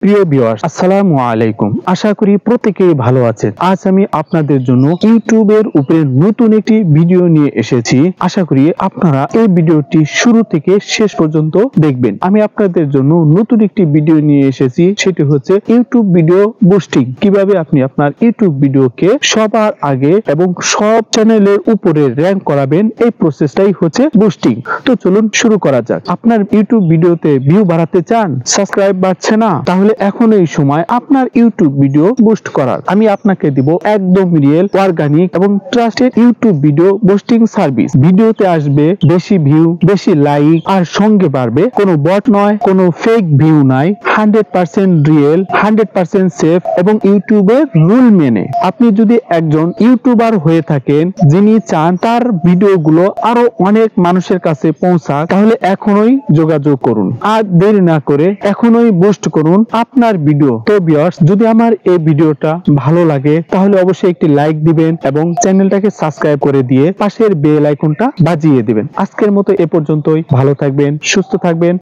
প্রিয় ভিউয়ার্স, আসসালামু আলাইকুম। আশা করি প্রত্যেকেই ভালো আছেন। আজ আমি আপনাদের জন্য ইউটিউবের উপরে নতুন একটি ভিডিও নিয়ে এসেছি। আশা করি আপনারা এই ভিডিওটি শুরু থেকে শেষ পর্যন্ত দেখবেন। আমি আপনাদের জন্য নতুন একটি ভিডিও নিয়ে এসেছি, সেটি হচ্ছে ইউটিউব ভিডিও বুস্টিং। কিভাবে আপনি আপনার ইউটিউব ভিডিওকে সবার আগে এবং সব চ্যানেলের উপরে র্যাঙ্ক করাবেন, এই প্রসেসটাই হচ্ছে বুস্টিং। তো চলুন শুরু করা যাক। আপনার ইউটিউব ভিডিওতে ভিউ বাড়াতে চান, সাবস্ক্রাইব বাড়ছে না, তাহলে এখন এই সময় আপনার ইউটিউব ভিডিও বুস্ট করার। আমি আপনাকে দিব একদম রিয়েল, অর্গানিক এবং trusted YouTube video boosting service. ভিডিওতে আসবে বেশি ভিউ, বেশি লাইক, আর সঙ্গে বাড়বে কোনো বট নয়, কোনো ফেক ভিউ নাই, 100% রিয়েল, 100% সেফ এবং ইউটিউবের রুল মেনে। আপনি যদি একজন ইউটিউবার হয়ে থাকেন যিনি চান তার ভিডিওগুলো আরো অনেক মানুষের কাছে পৌঁছাক, তাহলে এখনই যোগাযোগ করুন। আর দেরি না করে এখনই বুস্ট করুন আপনার ভিডিও। তো ভিউয়ার্স, যদি আমার এই ভিডিওটা ভালো লাগে তাহলে অবশ্যই একটি লাইক দিবেন এবং চ্যানেলটাকে সাবস্ক্রাইব করে দিয়ে পাশের বেল আইকনটা বাজিয়ে দিবেন। আজকের মতো এ পর্যন্তই। ভালো থাকবেন, সুস্থ থাকবেন।